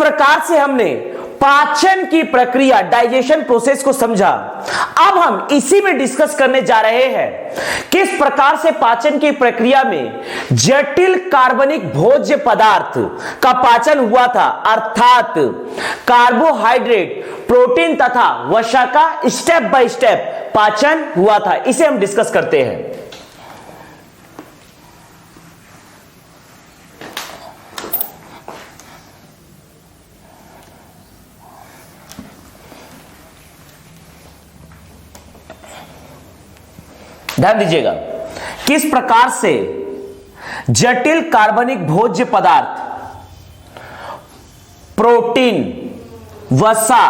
प्रकार से हमने पाचन की प्रक्रिया, डाइजेशन प्रोसेस को समझा। अब हम इसी में डिस्कस करने जा रहे हैं किस प्रकार से पाचन की प्रक्रिया में जटिल कार्बनिक भोज्य पदार्थ का पाचन हुआ था, अर्थात कार्बोहाइड्रेट, प्रोटीन तथा वसा का स्टेप बाय स्टेप पाचन हुआ था। इसे हम डिस्कस करते हैं। ध्यान दीजिएगा, किस प्रकार से जटिल कार्बनिक भोज्य पदार्थ, प्रोटीन, वसा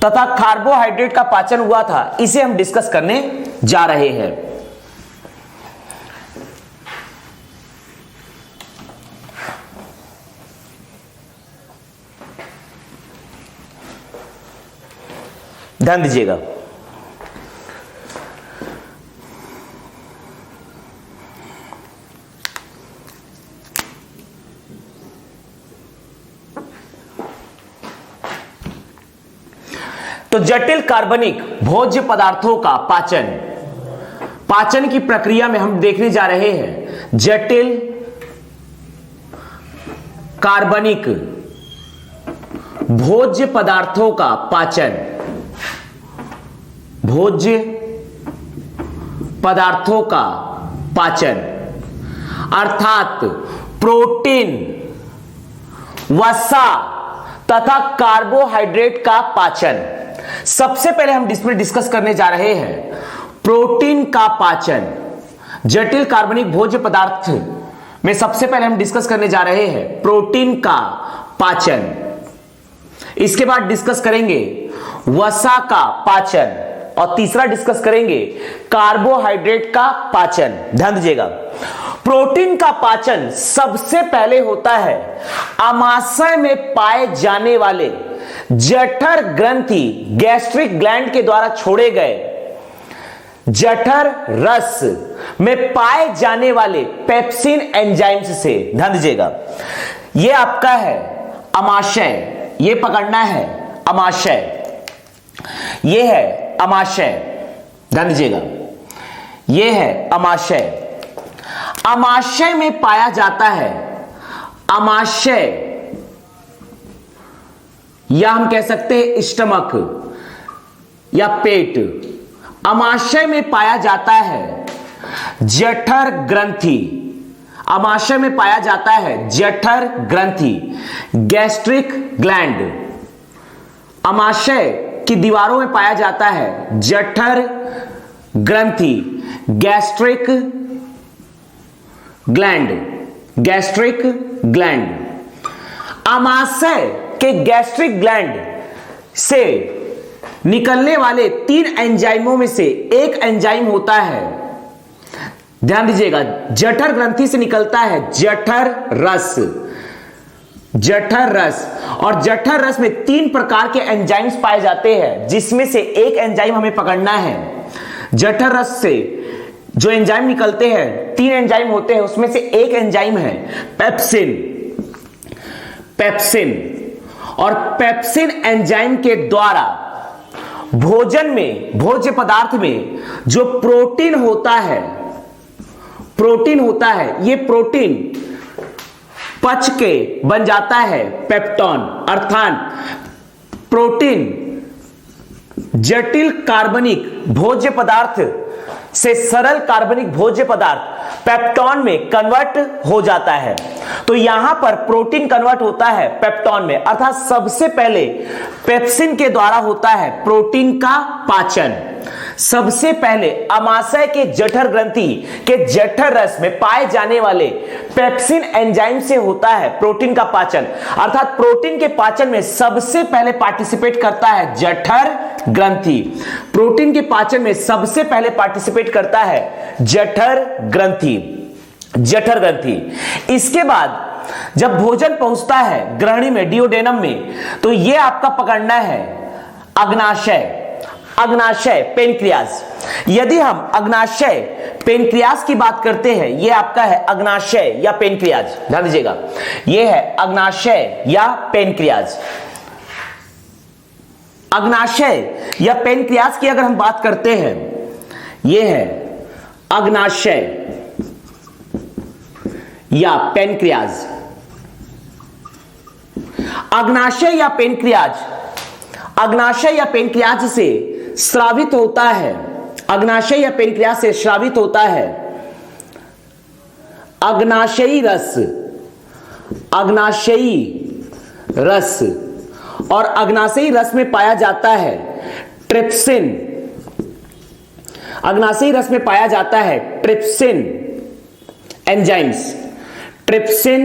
तथा कार्बोहाइड्रेट का पाचन हुआ था, इसे हम डिस्कस करने जा रहे हैं। ध्यान दीजिएगा, तो जटिल कार्बनिक भोज्य पदार्थों का पाचन, पाचन की प्रक्रिया में हम देखने जा रहे हैं जटिल कार्बनिक भोज्य पदार्थों का पाचन, भोज्य पदार्थों का पाचन अर्थात प्रोटीन, वसा तथा कार्बोहाइड्रेट का पाचन। सबसे पहले हम इसमें डिस्कस करने जा रहे हैं प्रोटीन का पाचन। जटिल कार्बनिक भोज्य पदार्थ में सबसे पहले हम डिस्कस करने जा रहे हैं प्रोटीन का पाचन। इसके बाद डिस्कस करेंगे वसा का पाचन और तीसरा डिस्कस करेंगे कार्बोहाइड्रेट का पाचन। ध्यान दीजिएगा, प्रोटीन का पाचन सबसे पहले होता है आमाशय में पाए जाने वाले जठर ग्रंथि, गैस्ट्रिक ग्लैंड के द्वारा छोड़े गए जठर रस में पाए जाने वाले पेप्सिन एंजाइम्स से। ध्यान दीजिएगा, यह आपका है अमाशय, यह पकड़ना है अमाशय, यह है अमाशय। ध्यान दीजिएगा, यह है अमाशय। अमाशय में पाया जाता है, अमाशय या हम कह सकते हैं स्टमक या पेट। अमाशय में पाया जाता है जठर ग्रंथि, अमाशय में पाया जाता है जठर ग्रंथि, गैस्ट्रिक ग्लैंड। अमाशय की दीवारों में पाया जाता है जठर ग्रंथि, गैस्ट्रिक ग्लैंड, गैस्ट्रिक ग्लैंड। अमाशय के गैस्ट्रिक ग्लैंड से निकलने वाले 3 एंजाइमों में से एक एंजाइम होता है, ध्यान दीजिएगा, जठर ग्रंथि से निकलता है जठर रस, जठर रस। और जठर रस में 3 प्रकार के एंजाइम्स पाए जाते हैं, जिसमें से एक एंजाइम हमें पकड़ना है। जठर रस से जो एंजाइम निकलते हैं, 3 एंजाइम होते हैं, उसमें से एक एंजाइम है पेप्सिन, पेप्सिन। और पेप्सिन एंजाइम के द्वारा भोजन में, भोज्य पदार्थ में जो प्रोटीन होता है, प्रोटीन होता है, यह प्रोटीन पच के बन जाता है पेप्टोन, अर्थात प्रोटीन जटिल कार्बनिक भोज्य पदार्थ से सरल कार्बनिक भोज्य पदार्थ पेप्टोन में कन्वर्ट हो जाता है। तो यहां पर प्रोटीन कन्वर्ट होता है पेप्टोन में, अर्थात सबसे पहले पेप्सिन के द्वारा होता है प्रोटीन का पाचन। सबसे पहले अमाशय के जठर ग्रंथि के जठर रस में पाए जाने वाले पेप्सिन एंजाइम से होता है प्रोटीन का पाचन, अर्थात प्रोटीन के पाचन में सबसे पहले पार्टिसिपेट करता है जठर ग्रंथि। प्रोटीन के पाचन में सबसे पहले पार्टिसिपेट करता है जठर ग्रंथि, जठर ग्रंथि। इसके बाद जब भोजन पहुंचता है ग्रहणी में, डियोडेनम में, तो यह आपका पकड़ना है अग्नाशय, अग्नाशय पेनक्रियाज। यदि हम अग्नाशय पेनक्रियाज की बात करते हैं, यह आपका है अग्नाशय या पेनक्रियाज, ध्यान दीजिएगा, यह है अग्नाशय या पेनक्रियाज। अग्नाशय या पेनक्रियाज की अगर हम बात करते हैं, यह है अग्नाशय या पेनक्रियाज। अग्नाशय या पेनक्रियाज, अग्नाशय या पेनक्रियाज से स्रावित होता है, अग्नाशय या पेनक्रियाज से स्रावित होता है अग्नाशयी रस, अग्नाशयी रस, और अग्नाशयी रस में पाया जाता है ट्रिप्सिन, अग्नाशयी रस में पाया जाता है ट्रिप्सिन एंजाइम्स, ट्रिप्सिन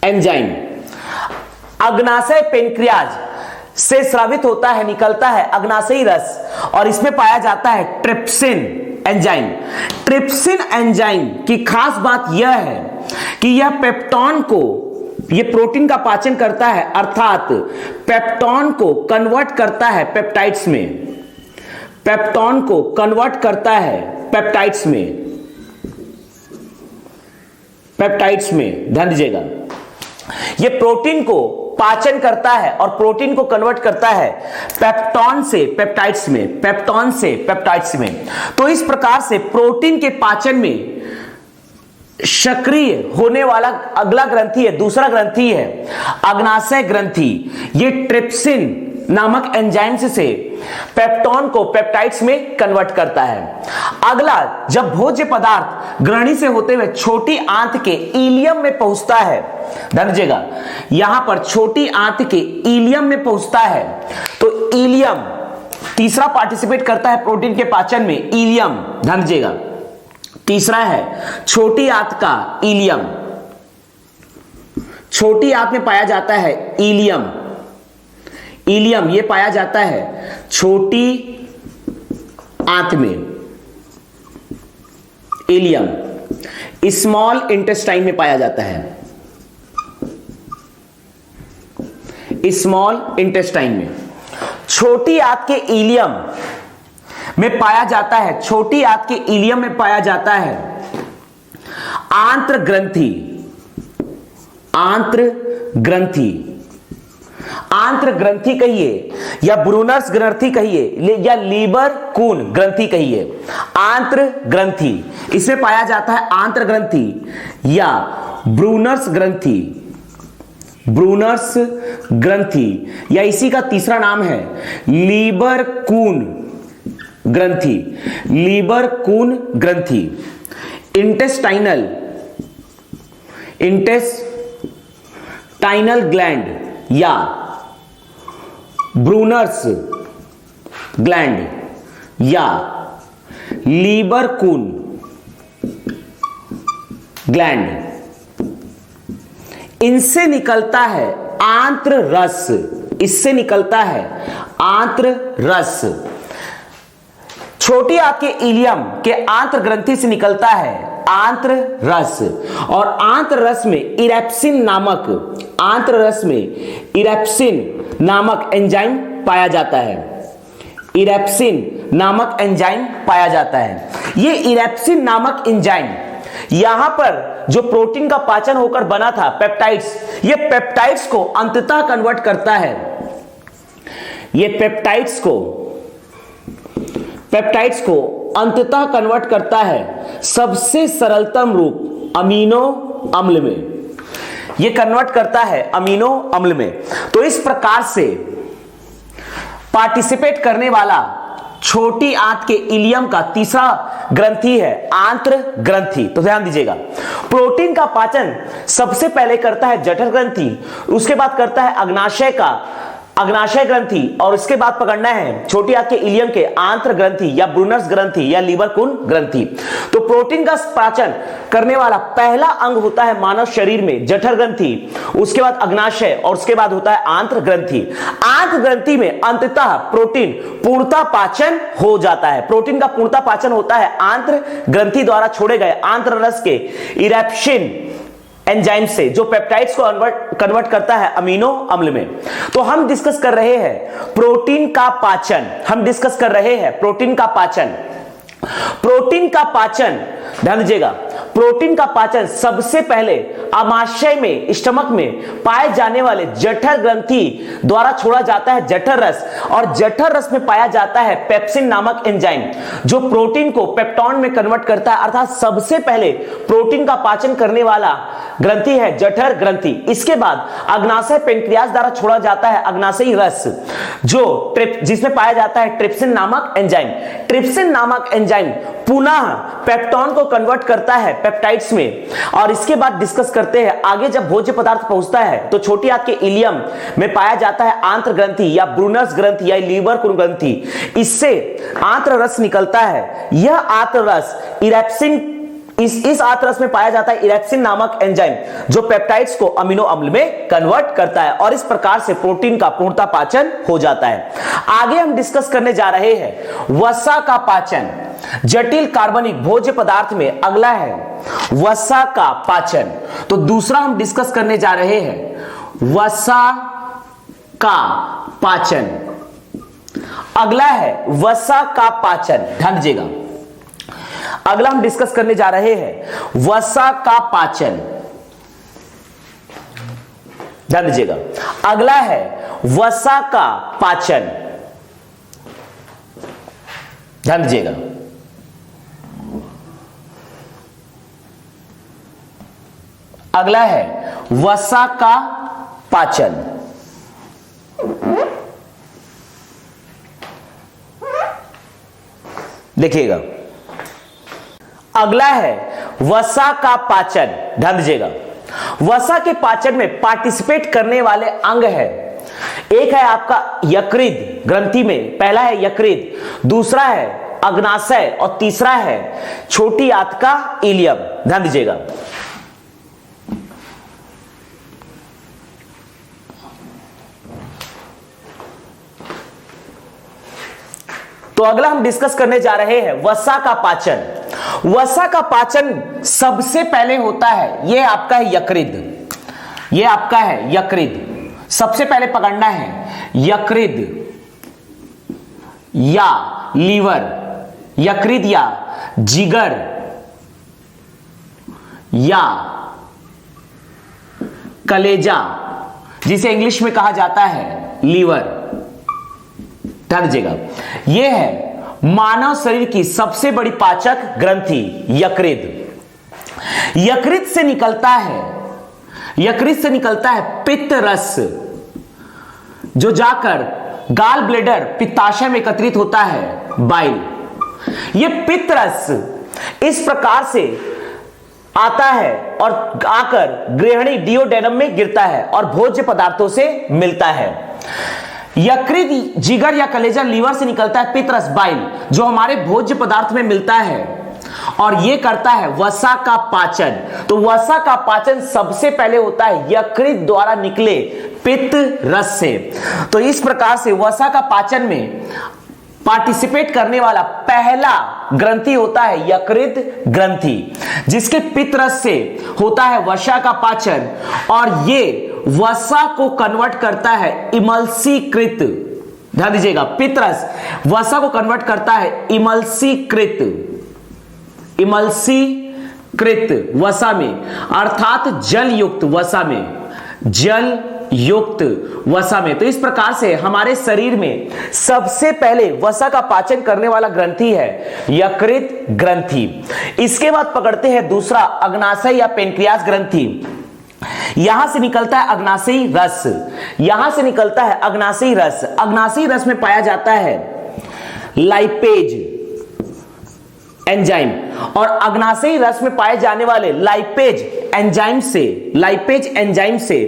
एंजाइम। अग्नाशय पेनक्रियाज से स्रावित होता है, निकलता है अग्नाशयी रस, और इसमें पाया जाता है ट्रिप्सिन एंजाइम। ट्रिप्सिन एंजाइम की खास बात यह है कि यह पेप्टॉन को, यह प्रोटीन का पाचन करता है, अर्थात पेप्टॉन को कन्वर्ट करता है पेप्टाइड्स में, पेप्टॉन को कन्वर्ट करता है पेप्टाइड्स में, पेप्टाइड्स में, ध्यान दीजिएगा, यह प्रोटीन को पाचन करता है और प्रोटीन को कन्वर्ट करता है पेप्टॉन से पेप्टाइड्स में, पेप्टॉन से पेप्टाइड्स में। तो इस प्रकार से प्रोटीन के पाचन में सक्रिय होने वाला अगला ग्रंथि है, दूसरा ग्रंथि है अग्नाशय ग्रंथि। ये ट्रिप्सिन नामक एंजाइम से पेप्टॉन को पेप्टाइड्स में कन्वर्ट करता है। अगला, जब भोज्य पदार्थ ग्रहणी से होते हुए छोटी आंत के इलियम में पहुंचता है, ध्यान दीजिएगा, यहां पर छोटी आंत के इलियम में पहुंचता है, तो इलियम तीसरा पार्टिसिपेट करता है प्रोटीन के पाचन में, इलियम, ध्यान दीजिएगा, तीसरा है छोटी आंत का इलियम, छोटी आंत में पाया जाता है इलियम, इलियम ये पाया जाता है छोटी आंत में, इलियम स्मॉल इंटेस्टाइन में पाया जाता है, स्मॉल इंटेस्टाइन में। छोटी आंत के इलियम में पाया जाता है, छोटी आंत के इलियम में पाया जाता है आंत्र ग्रंथि, आंत्र ग्रंथि, आंत्र ग्रंथि कहिए या ब्रूनर्स ग्रंथि कहिए या लीबर कून ग्रंथि कहिए, आंत्र ग्रंथि, इसमें पाया जाता है आंत्र ग्रंथि या ब्रूनर्स ग्रंथि, ब्रूनर्स ग्रंथि, या इसी का तीसरा नाम है लीबर कून ग्रंथि, लीबर कून ग्रंथि। इंटेस्टाइनल, इंटेस्टाइनल ग्लैंड या ब्रूनर्स ग्लैंड या लीबर कून ग्लैंड, इनसे निकलता है आंत्र रस, इससे निकलता है आंत्र रस। छोटी आंत के इलियम के आंत्र ग्रंथि से निकलता है आंत्र रस, और आंत्र रस में इरेप्सिन नामक, आंत्र रस में इरेप्सिन नामक एंजाइम पाया जाता है, इरेप्सिन नामक एंजाइम पाया जाता है। ये इरेप्सिन नामक एंजाइम यहां पर जो प्रोटीन का पाचन होकर बना था पेप्टाइड्स, ये पेप्टाइड्स को अंततः कन्वर्ट करता है, ये पेप्टाइड्स को अंततः कन्वर्ट करता है सबसे सरलतम रूप अमीनो अम्ल में, ये कन्वर्ट करता है अमीनो अम्ल में। तो इस प्रकार से पार्टिसिपेट करने वाला छोटी आंत के इलियम का तीसरा ग्रंथि है आंत्र ग्रंथि। तो ध्यान दीजिएगा, प्रोटीन का पाचन सबसे पहले करता है जठर ग्रंथि, उसके बाद करता है अग्नाशय का अग्नाशय ग्रंथि, और इसके बाद पकड़ना है छोटी आंत के इलियम के आंत्र ग्रंथि या ब्रूनर्स ग्रंथि या लीबर कून ग्रंथि। तो प्रोटीन का पाचन करने वाला पहला अंग होता है मानव शरीर में जठर ग्रंथि, उसके बाद अग्नाशय, और उसके बाद होता है आंत्र ग्रंथि। आंत्र ग्रंथि में अंततः प्रोटीन पूर्णता पाचन हो जाता है, प्रोटीन का पूर्णता पाचन होता है आंत्र ग्रंथि द्वारा छोड़े गए आंत्र रस के इरेप्सिन एंजाइम से जो पेप्टाइड्स को कन्वर्ट करता है अमीनो अम्ल में। तो हम डिस्कस कर रहे हैं प्रोटीन का पाचन, हम डिस्कस कर रहे हैं प्रोटीन का पाचन। प्रोटीन का पाचन, ध्यान दीजिएगा, प्रोटीन का पाचन सबसे पहले आमाशय में, स्टमक में पाए जाने वाले जठर ग्रंथि द्वारा छोड़ा जाता है जठर रस, और जठर रस में पाया जाता है पेप्सिन नामक एंजाइम जो प्रोटीन को पेप्टोन में कन्वर्ट करता है। अर्थात सबसे पहले प्रोटीन का पाचन करने वाला ग्रंथि है जठर ग्रंथि। इसके बाद अग्नाशय पेनक्रियाज द्वारा छोड़ा जाता है अग्नाशयी रस जो जिसमें पाया जाता है ट्रिप्सिन नामक एंजाइम। ट्रिप्सिन नामक एंजाइम पुनः पेप्टोन को कन्वर्ट करता है पेप्टाइड्स में। और इसके बाद डिस्कस करते हैं आगे, जब भोज्य पदार्थ पहुंचता है तो छोटी आंत के इलियम में पाया जाता है आंत्र ग्रंथि या ब्रूनर्स ग्रंथि या लीवर ग्रंथि, इससे आंत्र रस निकलता है। यह आंत्र रस इरेप्सिन, इस आंत्र रस में पाया जाता है इरेप्सिन नामक एंजाइम जो पेप्टाइड्स को अमीनो अम्ल में कन्वर्ट करता है, और इस प्रकार से प्रोटीन का पूर्णतः पाचन हो जाता है। आगे हम डिस्कस करने जा रहे हैं वसा का पाचन। जटिल कार्बनिक भोज्य पदार्थ में अगला है वसा का पाचन। तो दूसरा हम डिस्कस करने जा रहे हैं वसा का पाचन। अगला है वसा का पाचन, ध्यान दीजिएगा, अगला हम डिस्कस करने जा रहे हैं वसा का पाचन। ध्यान दीजिएगा, अगला है वसा का पाचन। ध्यान दीजिएगा, अगला है वसा का पाचन। देखिएगा, अगला है वसा का पाचन। ध्यान दीजिएगा, वसा के पाचन में पार्टिसिपेट करने वाले अंग है, एक है आपका यकृत ग्रंथि में, पहला है यकृत, दूसरा है अग्नाशय और तीसरा है छोटी आंत का इलियम। ध्यान दीजिएगा, तो अगला हम डिस्कस करने जा रहे हैं वसा का पाचन। वसा का पाचन सबसे पहले होता है, ये आपका है यकृत, ये आपका है यकृत, सबसे पहले पकड़ना है यकृत या लीवर, यकृत या जिगर या कलेजा, जिसे इंग्लिश में कहा जाता है लीवर। ध्यान दीजिएगा, यह है मानव शरीर की सबसे बड़ी पाचक ग्रंथि यकृत। यकृत से निकलता है, यकृत से निकलता है पित्त रस जो जाकर गाल ब्लेडर पित्ताशय में एकत्रित होता है बाइल। यह पित्त रस इस प्रकार से आता है और आकर गृहिणी डिओडेनम में गिरता है और भोज्य पदार्थों से मिलता है। यकृत, जिगर या कलेजा, लीवर से निकलता है पित्त रस बाइल जो हमारे भोज्य पदार्थ में मिलता है और यह करता है वसा का पाचन। तो वसा का पाचन सबसे पहले होता है यकृत द्वारा निकले पित्त रस से। तो इस प्रकार से वसा का पाचन में पार्टिसिपेट करने वाला पहला ग्रंथि होता है यकृत ग्रंथि, जिसके पित्त रस से होता है वसा का पाचन और ये वसा को कन्वर्ट करता है इमल्सीकृत। ध्यान दीजिएगा, पित्त रस वसा को कन्वर्ट करता है इमल्सीकृत, इमल्सीकृत वसा में, अर्थात जल युक्त वसा में, जल युक्त वसा में। तो इस प्रकार से हमारे शरीर में सबसे पहले वसा का पाचन करने वाला ग्रंथि है यकृत ग्रंथि। इसके बाद पकड़ते हैं दूसरा अग्नाशय या पेनक्रियास ग्रंथि। यहां से निकलता है अग्नाशयी रस, यहां से निकलता है अग्नाशयी रस। अग्नाशयी रस में पाया जाता है लाइपेज एंजाइम और अग्नाशयी रस में पाए जाने वाले लाइपेज एंजाइम से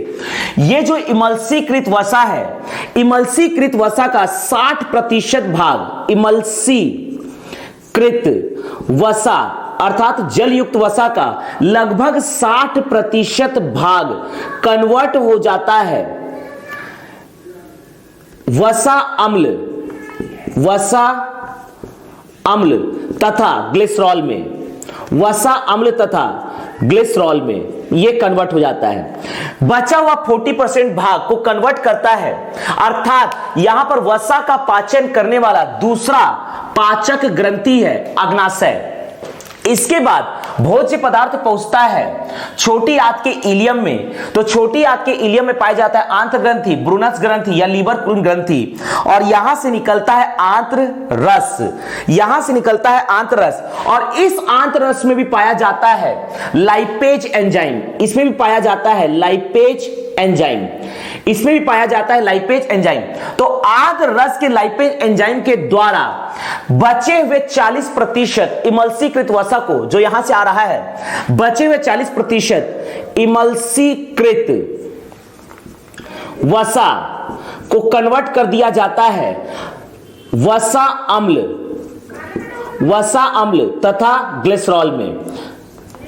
ये जो इमल्सीकृत वसा है, इमल्सीकृत वसा का 60% भाग, इमल्सीकृत वसा अर्थात जल युक्त वसा का लगभग 60% भाग कन्वर्ट हो जाता है वसा अम्ल तथा ग्लिसरॉल में, वसा अम्ल तथा ग्लिसरॉल में। ये कन्वर्ट हो जाता है। बचा हुआ 40% भाग को कन्वर्ट करता है, अर्थात यहां पर वसा का पाचन करने वाला दूसरा पाचक ग्रंथि है अग्नाशय। इसके बाद भोज्य पदार्थ पहुंचता है छोटी आंत के इलियम में। तो छोटी आंत के इलियम में पाया जाता है आंत्र ग्रंथि, ब्रूनस ग्रंथि या लीवर क्रून ग्रंथि, और यहां से निकलता है आंत्र रस। यहां से निकलता है आंत्र रस, और इस आंत्र रस में भी पाया जाता है लाइपेज एंजाइम। इसमें भी पाया जाता है लाइपेज एंजाइम। इसमें भी पाया जाता है लाइपेज एंजाइम। तो आंत्र रस के लाइपेज एंजाइम के द्वारा बचे हुए 40% इमल्सीकृत वसा को, जो यहां से आ रहा है, बचे हुए 40% इमल्सीकृत वसा को कन्वर्ट कर दिया जाता है वसा अम्ल तथा ग्लिसरॉल में।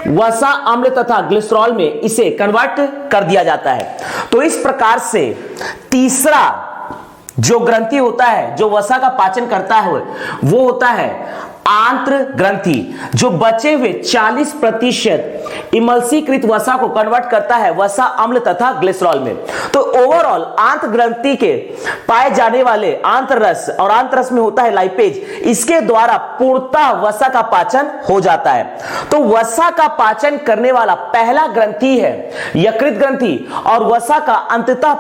वसा अम्ल तथा ग्लिसरॉल में इसे कन्वर्ट कर दिया जाता है। तो इस प्रकार से तीसरा जो ग्रंथि होता है जो वसा का पाचन करता है वो होता है आंत्र ग्रंथि, जो बचे हुए 40% इमल्सीकृत वसा को कन्वर्ट करता है वसा अम्ल तथा ग्लिसरॉल में। तो ओवरऑल आंत्र ग्रंथि के पाए जाने वाले आंत्र रस, और आंत्र रस में होता है लाइपेज, इसके द्वारा पूर्णतः वसा का पाचन हो जाता है। तो वसा का पाचन करने वाला पहला ग्रंथि है यकृत ग्रंथि, और वसा का अंततः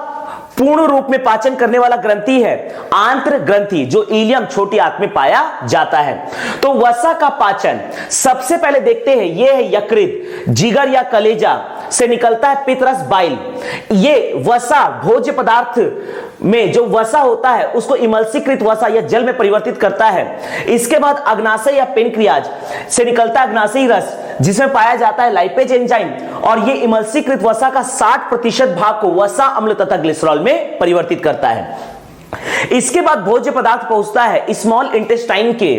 पूर्ण रूप में पाचन करने वाला ग्रंथि है आंत्र ग्रंथि, जो इलियम छोटी आंत में पाया जाता है। तो वसा का पाचन सबसे पहले देखते हैं, यह है यकृत, जिगर या कलेजा से निकलता है पित्तरस बाइल। ये वसा भोज्य पदार्थ में जो वसा होता है उसको इमल्सीकृत वसा या जल में परिवर्तित करता है। इसके बाद अग्नाशय या पेनक्रियाज से निकलता है अग्नाशयी रस, जिसमें पाया जाता है लाइपेज एंजाइम, और ये इमल्सीकृत वसा का 60% भाग को वसा अम्ल तथा ग्लिसरॉल में परिवर्तित करता है। इसके बाद भोज्य पदार्थ पहुंचता है स्मॉल इंटेस्टाइन के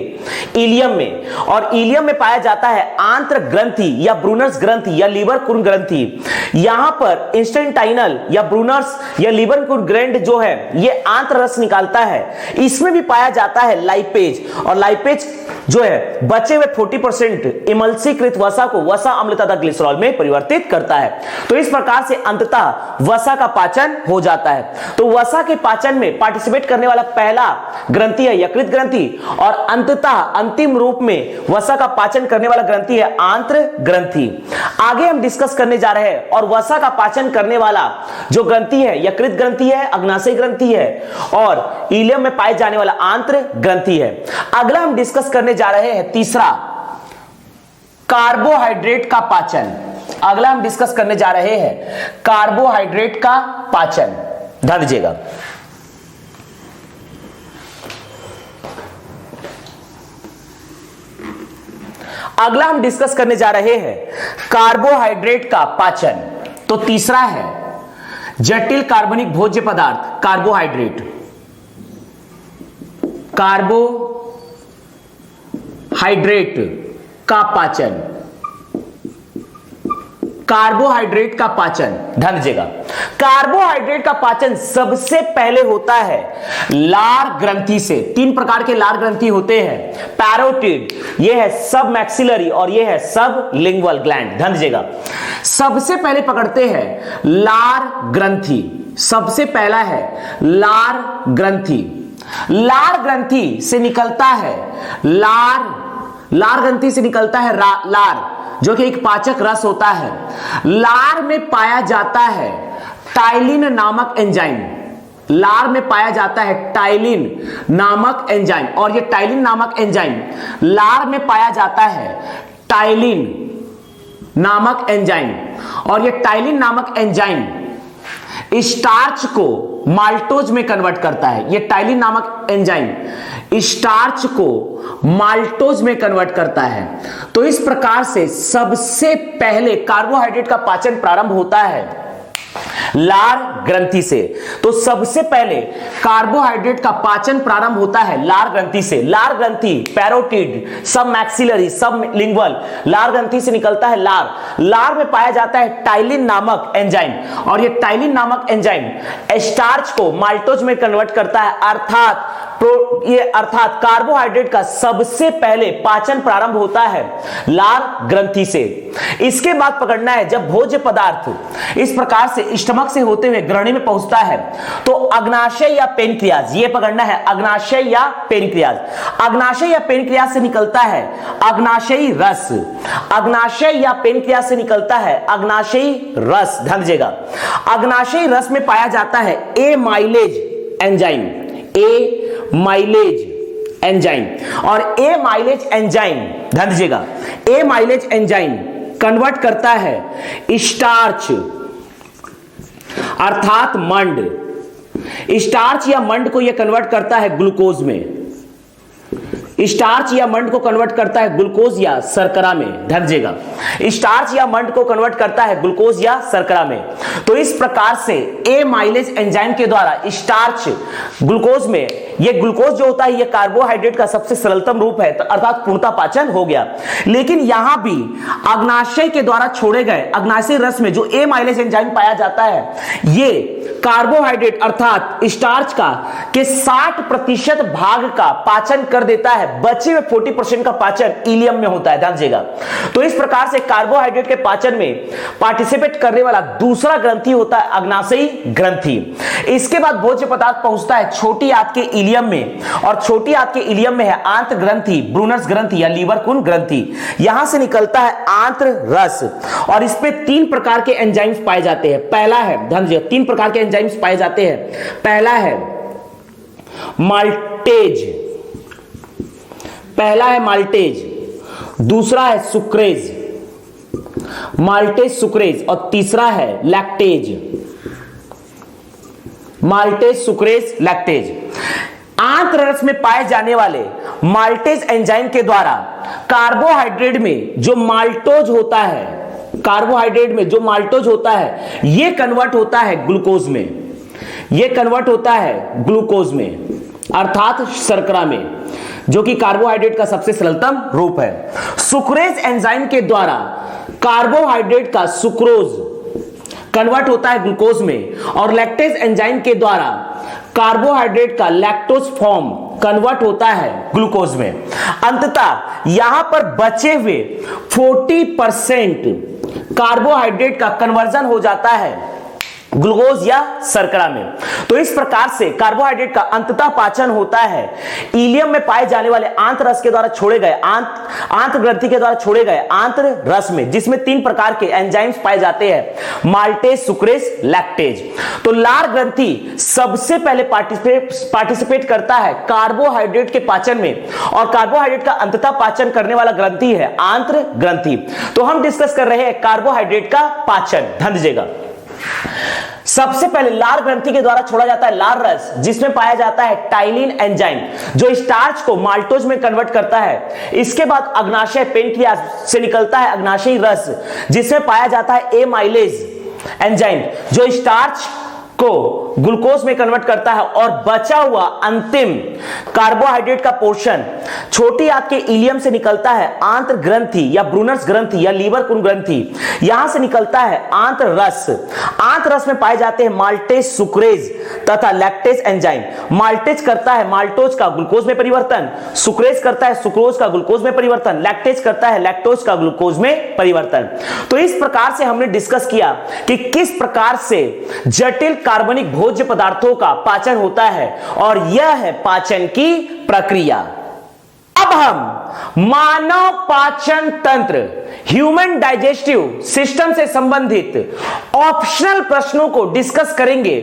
इलियम में, और इलियम में पाया जाता है आंत्र ग्रंथि या ब्रूनर्स ग्रंथि या लीवर कुर्न ग्रंथि। यहां पर इंस्टेंटाइनल या ब्रूनर्स या लीवर कुर्न ग्रैंड जो है ये आंत्र रस निकालता है। इसमें भी पाया जाता है लाइपेज, और लाइपेज जो है बचे हुए 40% इमल्सीकृत वसा को वसा अम्ल तथा ग्लिसरॉल में परिवर्तित करता है। तो इस प्रकार से अंततः वसा का पाचन हो जाता है। तो वसा के पाचन में पार्टिसिपेट करने वाला पहला ग्रंथि है यकृत ग्रंथि, और अंततः अंतिम रूप में वसा का पाचन करने वाला ग्रंथि है आंत्र ग्रंथि। आगे हम डिस्कस करने जा रहे हैं, और वसा का पाचन करने वाला जो ग्रंथि है यकृत ग्रंथि है, अग्नाशय ग्रंथि है, और इलियम में पाए जाने वाला आंत्र ग्रंथि है। अगला हम डिस्कस करने जा रहे हैं तीसरा, कार्बोहाइड्रेट का पाचन। अगला हम डिस्कस करने जा रहे हैं कार्बोहाइड्रेट का पाचन। ध्यान दीजिएगा, अगला हम डिस्कस करने जा रहे हैं कार्बोहाइड्रेट का पाचन। तो तीसरा है जटिल कार्बनिक भोज्य पदार्थ कार्बोहाइड्रेट। कार्बोहाइड्रेट का पाचन, कार्बोहाइड्रेट का पाचन। ध्यान दीजिएगा, कार्बोहाइड्रेट का पाचन सबसे पहले होता है लार ग्रंथि से। 3 प्रकार के लार ग्रंथि होते हैं, पैरोटिड, ये है सब मैक्सिलरी, और ये है सब लिंगुअल ग्लैंड। ध्यान दीजिएगा, सबसे पहले पकड़ते हैं लार ग्रंथि। सबसे पहला है लार ग्रंथि। लार ग्रंथि से निकलता है लार ग्रंथि से निकलता है लार, जो कि एक पाचक रस होता है। लार में पाया जाता है टाइलिन नामक एंजाइम। लार में पाया जाता है टाइलिन नामक एंजाइम, और ये टाइलिन नामक एंजाइम लार में पाया जाता है टाइलिन नामक एंजाइम, और ये टाइलिन नामक एंजाइम स्टार्च को माल्टोज में कन्वर्ट करता है। ये टाइलिन नामक एंजाइम स्टार्च को माल्टोज में कन्वर्ट करता है। तो इस प्रकार से सबसे पहले कार्बोहाइड्रेट का पाचन प्रारंभ होता है लार ग्रंथि से। तो सबसे पहले कार्बोहाइड्रेट का पाचन प्रारंभ होता है लार ग्रंथि से। लार ग्रंथि, पैरोटिड, सब मैक्सिलरी, सब लिंगुअल, लार ग्रंथि से निकलता है लार। लार में पाया जाता है टाइलिन नामक एंजाइम, और ये टाइलिन नामक एंजाइम स्टार्च को माल्टोज में कन्वर्ट करता है, अर्थात कार्बोहाइड्रेट का सबसे पहले पाचन प्रारंभ होता है लार ग्रंथि से। इसके बाद पकड़ना है जब भोज्य पदार्थ इस प्रकार से स्टमक से होते हुए ग्रहणी में पहुंचता है तो अग्नाशय या पेनक्रियाज, ये पकड़ना है अग्नाशय या पेनक्रियाज। अग्नाशय या पेनक्रियाज से निकलता है अग्नाशयी रस। अग्नाशय या पेनक्रियाज से निकलता है अग्नाशयी रस, ध्यान दीजिएगा। अग्नाशयी रस में पाया जाता है ए माइलेज एंजाइम, ए माइलेज एंजाइम, और ए माइलेज एंजाइम, ध्यान दीजिएगा, ए माइलेज एंजाइम कन्वर्ट करता है स्टार्च अर्थात मंड। स्टार्च या मंड को यह कन्वर्ट करता है ग्लूकोज में। स्टार्च या मंड को कन्वर्ट करता है ग्लूकोज या शर्करा में, ध्यान दीजिएगा। स्टार्च या मंड को कन्वर्ट करता है ग्लूकोज या शर्करा में। तो इस प्रकार से ए माइलेज एंजाइम के द्वारा स्टार्च ग्लूकोज में, ये ग्लूकोज जो होता है ये कार्बोहाइड्रेट का सबसे सरलतम रूप है, अर्थात पूर्णतः पाचन हो गया। लेकिन यहां भी अग्नाशय के द्वारा छोड़े गए अग्नाशय रस में जो ए माइलेज एंजाइम पाया जाता है, ये कार्बोहाइड्रेट अर्थात स्टार्च का के 60% भाग का पाचन कर देता है। बचे हुए 40% का पाचन इलियम में होता है, ध्यान दीजिएगा। तो इस प्रकार से कार्बोहाइड्रेट के पाचन में पार्टिसिपेट करने वाला दूसरा ग्रंथि होता है अग्नाशयी ग्रंथि। इसके बाद भोज्य पदार्थ पहुंचता है छोटी आंत के इलियम में, और छोटी आंत के इलियम में है आंत्र ग्रंथि, ब्रूनर्स ग्रंथि या लीवर कुन ग्रंथि। यहां से निकलता है आंत्र रस, और इस पे 3 प्रकार के एंजाइम्स पाए जाते हैं। पहला है, ध्यान दीजिएगा, 3 प्रकार के एंजाइम्स पाए जाते हैं। पहला है माल्टेज, पहला है माल्टेज, दूसरा है सुक्रेज, माल्टेज सुक्रेज, और तीसरा है लैक्टेज, माल्टेज सुक्रेज लैक्टेज। आंत्र रस में पाए जाने वाले माल्टेज एंजाइम के द्वारा कार्बोहाइड्रेट में जो माल्टोज होता है, कार्बोहाइड्रेट में जो माल्टोज होता है ये कन्वर्ट होता है ग्लूकोज में, ये कन्वर्ट होता है ग्लूकोज में अर्थात शर्करा में, जो कि कार्बोहाइड्रेट का सबसे सरलतम रूप है। सुक्रेज एंजाइम के द्वारा कार्बोहाइड्रेट का सुक्रोज कन्वर्ट होता है ग्लूकोज में, और लैक्टेज एंजाइम के द्वारा कार्बोहाइड्रेट का लैक्टोज फॉर्म कन्वर्ट होता है ग्लूकोज में। अंततः यहां पर बचे हुए 40% कार्बोहाइड्रेट का कन्वर्जन हो जाता है ग्लूकोज या शर्करा में। तो इस प्रकार से कार्बोहाइड्रेट का अंततः पाचन होता है इलियम में पाए जाने वाले आंत्र रस के द्वारा छोड़े गए आंत्र ग्रंथि के द्वारा छोड़े गए आंत्र रस में, जिसमें 3 प्रकार के एंजाइम्स पाए जाते हैं, माल्टेज, सुक्रेज, लैक्टेज। तो लार ग्रंथि सबसे पहले पार्टिसिपेट करता है कार्बोहाइड्रेट के पाचन में, और कार्बोहाइड्रेट का अंततः पाचन करने वाला ग्रंथि है आंत्र ग्रंथि। तो हम डिस्कस कर रहे हैं कार्बोहाइड्रेट का पाचन, ध्यान दीजिएगा। सबसे पहले लार ग्रंथि के द्वारा छोड़ा जाता है लार रस, जिसमें पाया जाता है टाइलिन एंजाइम जो स्टार्च को माल्टोज में कन्वर्ट करता है। इसके बाद अग्नाशय पेनक्रियाज से निकलता है अग्नाशयी रस, जिसमें पाया जाता है ए माइलेज एंजाइम जो स्टार्च को ग्लूकोज में कन्वर्ट करता है, और बचा हुआ अंतिम कार्बोहाइड्रेट का पोर्शन छोटी आंत के इलियम से निकलता है आंत्र ग्रंथि या ब्रूनर्स ग्रंथि या लीवर कुन ग्रंथि। यहां से निकलता है आंत्र रस। आंत्र रस में पाए जाते हैं माल्टेज, सुक्रेज तथा लैक्टेज एंजाइम। माल्टेज करता है माल्टोज का ग्लूकोज में परिवर्तन, सुक्रेज करता है सुक्रोज का ग्लूकोज में परिवर्तन, लैक्टेज करता है लैक्टोज का ग्लूकोज में परिवर्तन। तो इस प्रकार से हमने डिस्कस किया कि किस प्रकार से जटिल कार्बनिक भोज्य पदार्थों का पाचन होता है, और यह है पाचन की प्रक्रिया। अब हम मानव पाचन तंत्र, ह्यूमन डाइजेस्टिव सिस्टम से संबंधित ऑप्शनल प्रश्नों को डिस्कस करेंगे।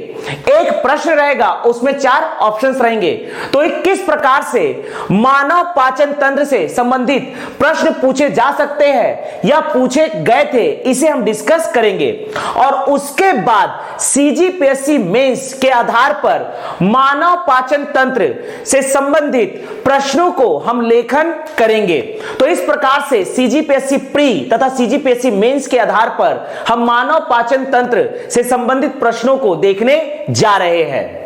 एक प्रश्न रहेगा, उसमें 4 ऑप्शंस रहेंगे। तो किस प्रकार से मानव पाचन तंत्र से संबंधित प्रश्न पूछे जा सकते हैं, या पूछे गए थे, इसे हम डिस्कस करेंगे। और उसके बाद सीजीपीएससी मेंस के आधार पर मानव पाचन तंत्र से संबंधित प्रश्नों को हम लेखन करेंगे। तो इस प्रकार से सीजीपीएससी प्री तथा सीजीपीएससी मेंस के आधार पर हम मानव पाचन तंत्र से संबंधित प्रश्नों को देखने जा रहे हैं।